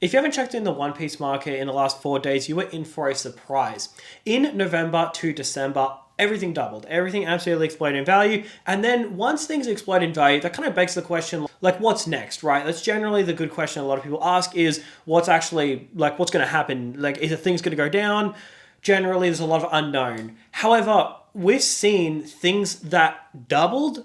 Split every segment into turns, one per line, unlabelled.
If you haven't checked in the One Piece market in the last 4 days, you were in for a surprise. In November to December, everything doubled. Everything absolutely exploded in value. And then once things explode in value, that kind of begs the question, like, what's next, right? That's generally the good question a lot of people ask is what's actually, like, what's going to happen? Like, is the things going to go down? Generally, there's a lot of unknown. However, we've seen things that doubled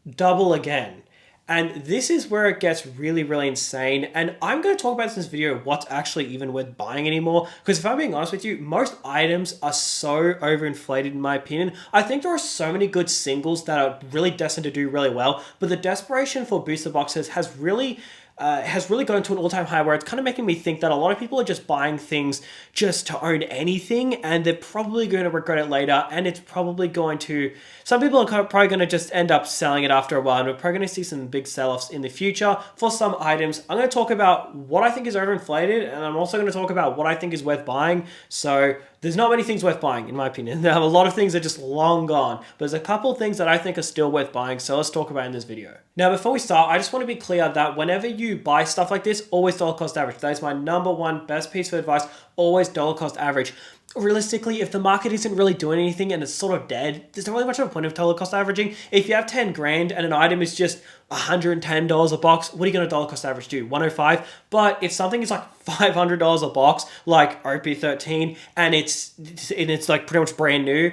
double again. And this is where it gets really, really insane. And I'm going to talk about this in this video, what's actually even worth buying anymore. Because if I'm being honest with you, most items are so overinflated in my opinion. I think there are so many good singles that are really destined to do really well. But the desperation for booster boxes has really gone to an all-time high where it's kind of making me think that a lot of people are just buying things just to own anything, and they're probably going to regret it later, and it's probably going to, some people are probably going to just end up selling it after a while, and we're probably going to see some big sell-offs in the future for some items. I'm going to talk about what I think is overinflated, and I'm also going to talk about what I think is worth buying. So there's not many things worth buying, in my opinion. There are a lot of things that are just long gone, but there's a couple of things that I think are still worth buying, so let's talk about in this video. Now, before we start, I just want to be clear that whenever you buy stuff like this, always dollar cost average. That is my number one best piece of advice, always dollar cost average. Realistically, if the market isn't really doing anything and it's sort of dead, there's not really much of a point of dollar cost averaging. If you have 10 grand and an item is just $110 a box, what are you going to dollar cost average do? 105? But if something is like $500 a box, like OP13, and it's like pretty much brand new,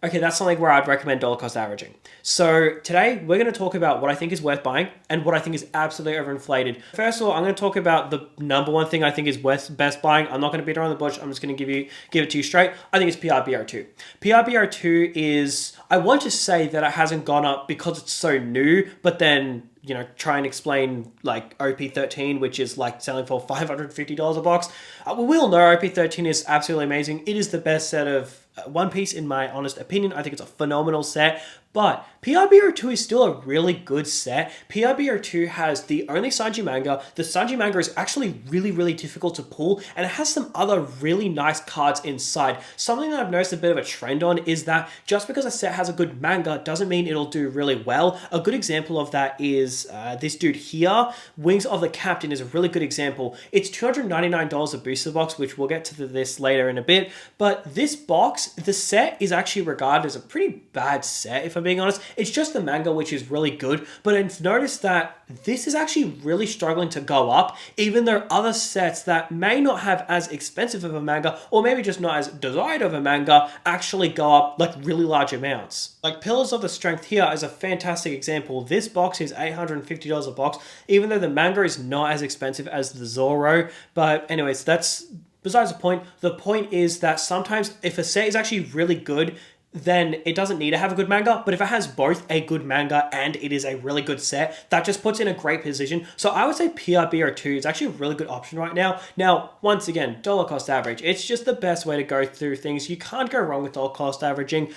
okay, that's something where I'd recommend dollar cost averaging. So today we're going to talk about what I think is worth buying and what I think is absolutely overinflated. First of all, I'm going to talk about the number one thing I think is best buying. I'm not going to beat around the bush. I'm just going to give it to you straight. I think it's PRBR2. PRBR2 is, I want to say that it hasn't gone up because it's so new, but then, you know, try and explain like OP13, which is like selling for $550 a box. We all know OP13 is absolutely amazing. It is the best set of One Piece in my honest opinion. I think it's a phenomenal set, but PRBR2 is still a really good set. PRBR2 has the only Sanji manga. The Sanji manga is actually really, really difficult to pull, and it has some other really nice cards inside. Something that I've noticed a bit of a trend on is that just because a set has a good manga doesn't mean it'll do really well. A good example of that is this dude here. Wings of the Captain is a really good example. It's $299 a booster box, which we'll get to this later in a bit, but this box, the set is actually regarded as a pretty bad set, if I'm being honest. It's just the manga, which is really good, but I've noticed that this is actually really struggling to go up, even though other sets that may not have as expensive of a manga, or maybe just not as desired of a manga, actually go up like really large amounts. Like Pillars of the Strength here is a fantastic example. This box is $850 a box, even though the manga is not as expensive as the Zoro. But anyways, that's besides the point. The point is that sometimes if a set is actually really good, then it doesn't need to have a good manga. But if it has both a good manga and it is a really good set, that just puts it in a great position. So I would say PRBR2 is actually a really good option right now. Now, once again, dollar cost average. It's just the best way to go through things. You can't go wrong with dollar cost averaging.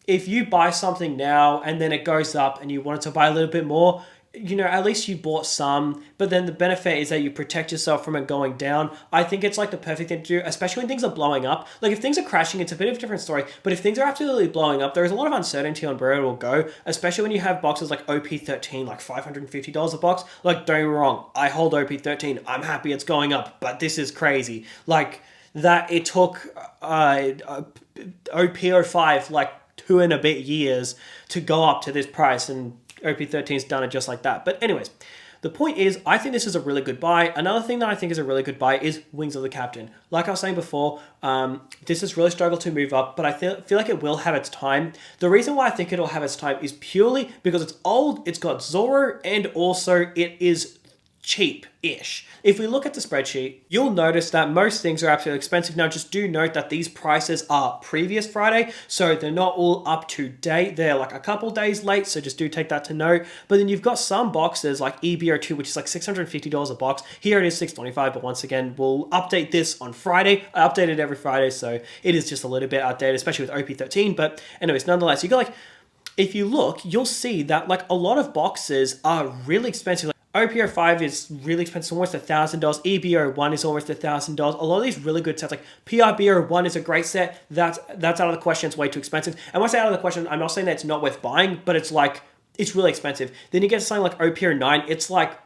If you buy something now and then it goes up and you wanted to buy a little bit more, you know, at least you bought some, but then the benefit is that you protect yourself from it going down. I think it's like the perfect thing to do, especially when things are blowing up. Like if things are crashing, it's a bit of a different story, but if things are absolutely blowing up, there is a lot of uncertainty on where it will go, especially when you have boxes like OP13, like $550 a box. Like, don't get me wrong, I hold OP13, I'm happy it's going up, but this is crazy. Like that it took OP05 like 2 and a bit years to go up to this price, and OP13's done it just like that. But anyways, the point is, I think this is a really good buy. Another thing that I think is a really good buy is Wings of the Captain. Like I was saying before, this has really struggled to move up, but I feel like it will have its time. The reason why I think it'll have its time is purely because it's old, it's got Zoro, and also it is cheap-ish. If we look at the spreadsheet, you'll notice that most things are absolutely expensive. Now, just do note that these prices are previous Friday, so they're not all up to date. They're like a couple days late, so just do take that to note. But then you've got some boxes like EBO2, which is like $650 a box. Here it is $625, but once again, we'll update this on Friday. I update it every Friday, so it is just a little bit outdated, especially with OP13. But anyways, nonetheless, you got like, if you look, you'll see that like a lot of boxes are really expensive. OPO5 is really expensive, almost $1,000. EBO1 is almost $1,000. A lot of these really good sets, like PRBO1 is a great set. That's out of the question. It's way too expensive. And when I say out of the question, I'm not saying that it's not worth buying, but it's like, it's really expensive. Then you get something like OPO9, it's like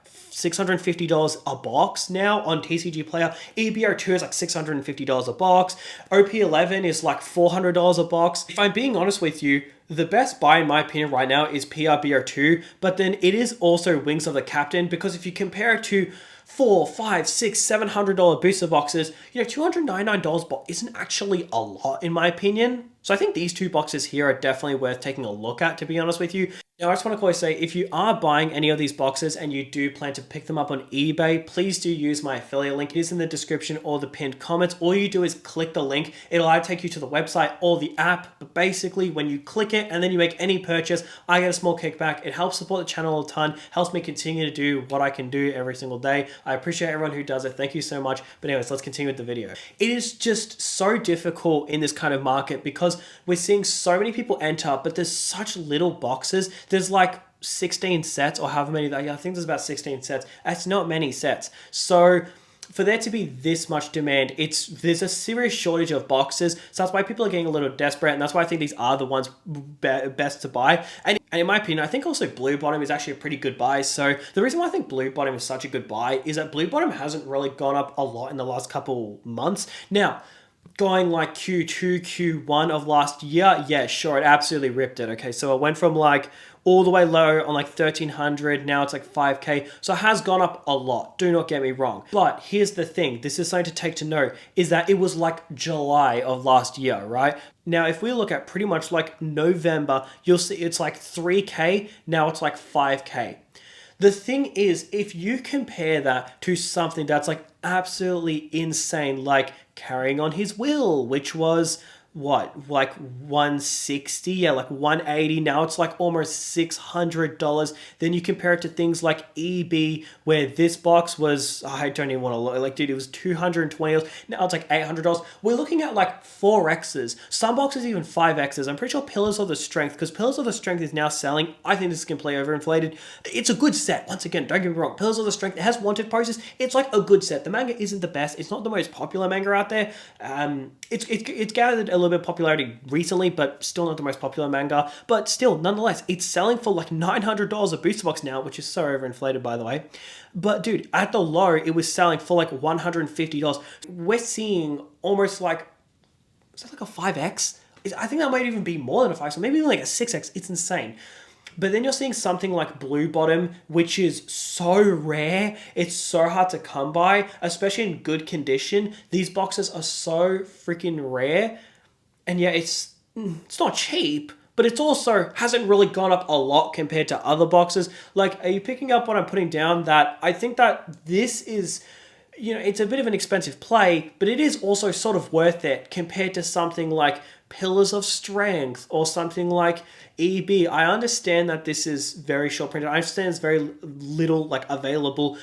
$650 a box now on TCG Player. EBR2 is like $650 a box. OP11 is like $400 a box. If I'm being honest with you, the best buy in my opinion right now is PRBR2, but then it is also Wings of the Captain, because if you compare it to $400, $500, $600, $700 booster boxes, you know, $299 isn't actually a lot in my opinion. So I think these two boxes here are definitely worth taking a look at, to be honest with you. Now, I just want to quickly say, if you are buying any of these boxes and you do plan to pick them up on eBay, please do use my affiliate link. It is in the description or the pinned comments. All you do is click the link. It'll either take you to the website or the app. But basically, when you click it and then you make any purchase, I get a small kickback. It helps support the channel a ton, helps me continue to do what I can do every single day. I appreciate everyone who does it. Thank you so much. But anyways, let's continue with the video. It is just so difficult in this kind of market because we're seeing so many people enter, but there's such little boxes. There's like 16 sets or however many, I think there's about 16 sets. That's not many sets. So for there to be this much demand, there's a serious shortage of boxes. So that's why people are getting a little desperate, and that's why I think these are the ones best to buy. And in my opinion, I think also Blue Bottom is actually a pretty good buy. So the reason why I think Blue Bottom is such a good buy is that Blue Bottom hasn't really gone up a lot in the last couple months. Now, going like Q2, Q1 of last year, yeah, sure, it absolutely ripped it. Okay, so it went from like all the way low on like 1300, now it's like 5K. So it has gone up a lot, do not get me wrong. But here's the thing, this is something to take to note, is that it was like July of last year, right? Now, if we look at pretty much like November, you'll see it's like 3K, now it's like 5K. The thing is, if you compare that to something that's like absolutely insane, like Carrying on His Will, which was what, like 160, yeah, like 180, now it's like almost $600. Then you compare it to things like EB, where this box was, I don't even want to look, like, dude, it was $220, now it's like $800. We're looking at like 4X's, some boxes even 5X's. I'm pretty sure Pillars of the Strength, because Pillars of the Strength is now selling, I think this is completely overinflated. It's a good set, once again, don't get me wrong, Pillars of the Strength, it has wanted poses, it's like a good set. The manga isn't the best, it's not the most popular manga out there. It's gathered a little bit of popularity recently, but still not the most popular manga. But still, nonetheless, it's selling for like $900 a booster box now, which is so overinflated, by the way. But dude, at the low, it was selling for like $150. We're seeing almost like, is that like a 5X? I think that might even be more than a 5, so maybe even like a 6X. It's insane. But then you're seeing something like Blue Bottom, which is so rare. It's so hard to come by, especially in good condition. These boxes are so freaking rare. And yeah, it's not cheap, but it's also hasn't really gone up a lot compared to other boxes. Like, are you picking up what I'm putting down? That I think that this is, you know, it's a bit of an expensive play, but it is also sort of worth it compared to something like Pillars of Strength or something like EB. I understand that this is very short printed. I understand it's very little like available,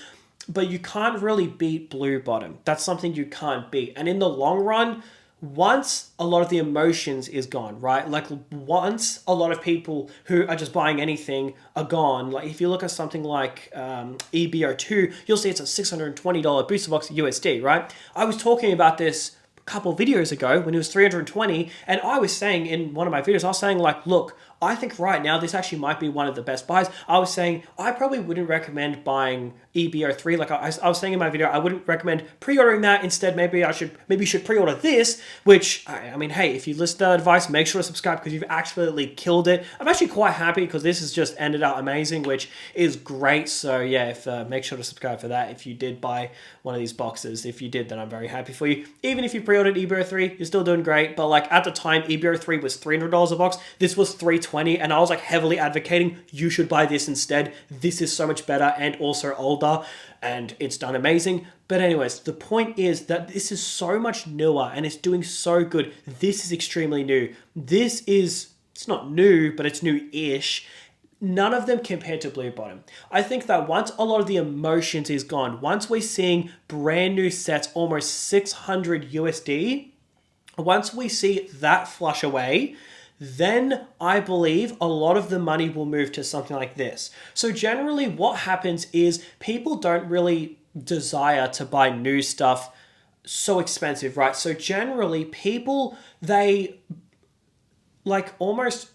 but you can't really beat Blue Bottom. That's something you can't beat. And in the long run, once a lot of the emotions is gone, right? Like once a lot of people who are just buying anything are gone, like if you look at something like EBR2, you'll see it's a $620 booster box USD, right? I was talking about this a couple videos ago when it was $320, and I was saying in one of my videos, I was saying like, look, I think right now this actually might be one of the best buys. I was saying I probably wouldn't recommend buying EBO3. Like I was saying in my video, I wouldn't recommend pre-ordering that. Instead, maybe you should pre-order this, which, I mean, hey, if you listen to that advice, make sure to subscribe because you've absolutely killed it. I'm actually quite happy because this has just ended out amazing, which is great. So yeah, make sure to subscribe for that if you did buy one of these boxes. If you did, then I'm very happy for you. Even if you pre-ordered EBO3, you're still doing great. But like at the time, EBO3 was $300 a box. This was $320, and I was like heavily advocating you should buy this instead. This is so much better and also older, and it's done amazing. But anyways, the point is that this is so much newer and it's doing so good. This is extremely new. It's not new, but it's new-ish. None of them compared to Blue Bottom. I think that once a lot of the emotions is gone, once we're seeing brand new sets almost 600 USD, once we see that flush away, then I believe a lot of the money will move to something like this. So generally what happens is people don't really desire to buy new stuff so expensive, right? So generally people, they like almost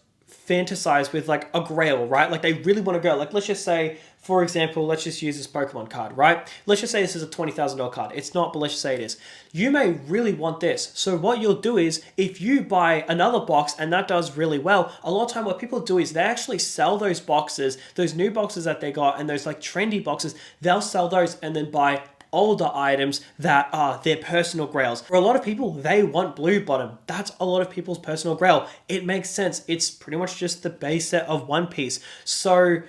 fantasize with like a grail, right? Like they really want to go, like let's just say, for example, let's just use this Pokemon card, right? Let's just say this is a $20,000 card. It's not, but let's just say it is. You may really want this. So what you'll do is if you buy another box and that does really well, a lot of time what people do is they actually sell those boxes, those new boxes that they got and those like trendy boxes, they'll sell those and then buy older items that are their personal grails. For a lot of people, they want Blue Bottom. That's a lot of people's personal grail. It makes sense. It's pretty much just the base set of One Piece. So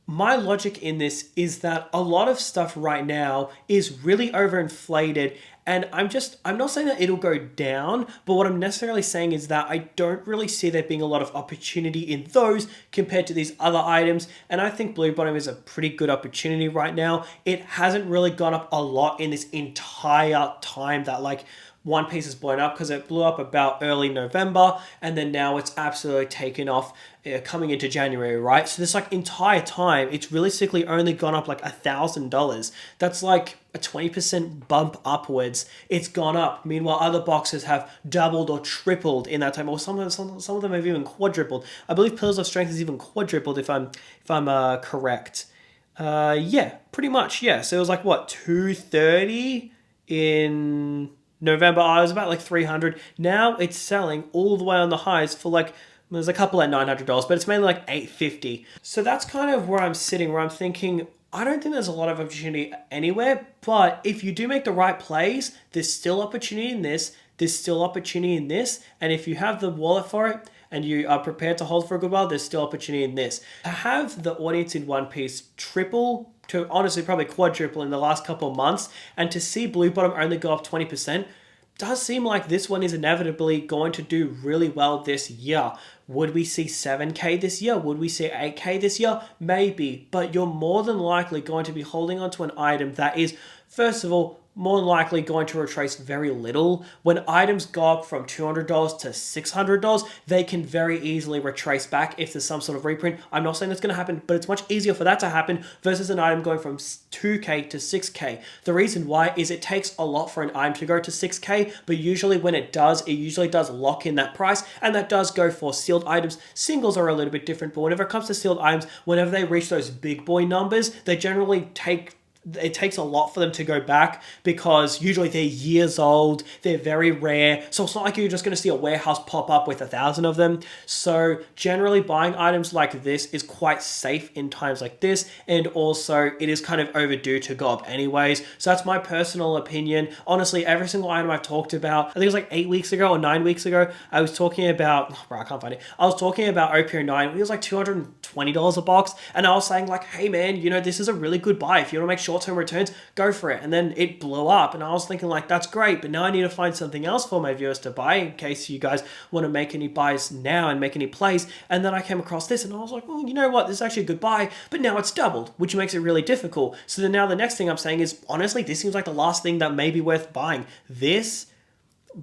my logic in this is that a lot of stuff right now is really overinflated, and I'm not saying that it'll go down, but what I'm necessarily saying is that I don't really see there being a lot of opportunity in those compared to these other items, and I think Blue Bottom is a pretty good opportunity right now. It hasn't really gone up a lot in this entire time that like One Piece has blown up, because it blew up about early November and then now it's absolutely taken off coming into January, right? So this like entire time, it's realistically only gone up like $1,000. That's like a 20% bump upwards. It's gone up. Meanwhile, other boxes have doubled or tripled in that time, or some of them have even quadrupled. I believe Pillars of Strength has even quadrupled if I'm correct. Yeah, pretty much. Yeah. So it was like what, 230 in November. I was about like 300. Now it's selling all the way on the highs for like, there's a couple at $900, but it's mainly like $850. So that's kind of where I'm sitting, where I'm thinking, I don't think there's a lot of opportunity anywhere, but if you do make the right plays, there's still opportunity in this, there's still opportunity in this, and if you have the wallet for it, and you are prepared to hold for a good while, there's still opportunity in this. To have the audience in One Piece triple, to honestly probably quadruple in the last couple of months, and to see Blue Bottom only go up 20%, does seem like this one is inevitably going to do really well this year. Would we see 7K this year? Would we see 8K this year? Maybe, but you're more than likely going to be holding onto an item that is, first of all, more than likely going to retrace very little. When items go up from $200 to $600, they can very easily retrace back if there's some sort of reprint. I'm not saying that's going to happen, but it's much easier for that to happen versus an item going from 2K to 6K. The reason why is it takes a lot for an item to go to 6K, but usually when it usually does lock in that price, and that does go for sealed items. Singles are a little bit different, but whenever it comes to sealed items, whenever they reach those big boy numbers, they generally it takes a lot for them to go back, because usually they're years old, they're very rare, so it's not like you're just going to see a warehouse pop up with 1,000 of them. So generally buying items like this is quite safe in times like this, and also it is kind of overdue to go up anyways. So that's my personal opinion. Honestly, every single item I've talked about, I think it was like 8 weeks ago or 9 weeks ago, I was talking about, I can't find it, I was talking about OPO9, it was like $220 a box, and I was saying like, hey man, you know, this is a really good buy. If you want to make short-term returns, go for it. And then it blew up, and I was thinking like, that's great, but now I need to find something else for my viewers to buy in case you guys want to make any buys now and make any plays. And then I came across this and I was like, oh, you know what, this is actually a good buy, but now it's doubled, which makes it really difficult. So then now the next thing I'm saying is, honestly, this seems like the last thing that may be worth buying. This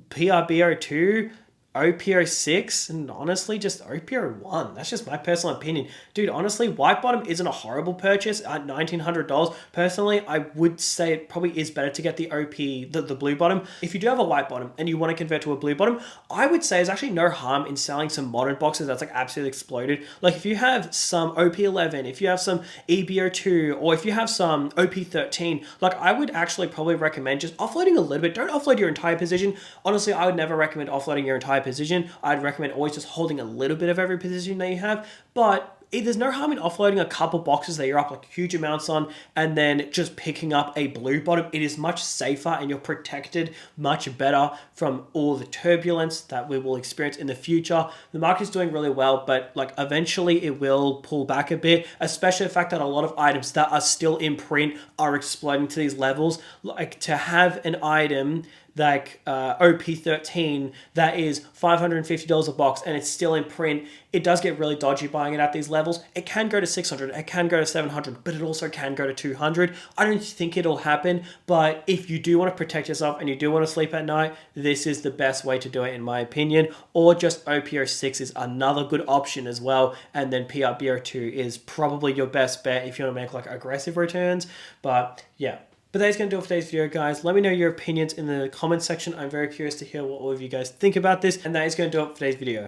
PRBO2, OPO6, and honestly just OPO1. That's just my personal opinion. Dude, honestly, White Bottom isn't a horrible purchase at $1,900. Personally, I would say it probably is better to get the the Blue Bottom. If you do have a White Bottom and you want to convert to a Blue Bottom, I would say there's actually no harm in selling some modern boxes that's like absolutely exploded. Like if you have some OP11, if you have some EBO2, or if you have some OP13, like I would actually probably recommend just offloading a little bit. Don't offload your entire position. Honestly, I would never recommend offloading your entire position. I'd recommend always just holding a little bit of every position that you have, but there's no harm in offloading a couple boxes that you're up like huge amounts on, and then just picking up a Blue Bottom. It is much safer and you're protected much better from all the turbulence that we will experience in the future. The market is doing really well, but like eventually it will pull back a bit, especially the fact that a lot of items that are still in print are exploding to these levels. Like to have an item like OP13 that is $550 a box and it's still in print, it does get really dodgy buying it at these levels. It can go to 600, it can go to 700, but it also can go to 200. I don't think it'll happen, but if you do want to protect yourself and you do want to sleep at night, this is the best way to do it in my opinion. Or just OPO6 is another good option as well, and then PRBO2 is probably your best bet if you want to make like aggressive returns. But yeah. But that is going to do it for today's video, guys. Let me know your opinions in the comment section. I'm very curious to hear what all of you guys think about this. And that is going to do it for today's video.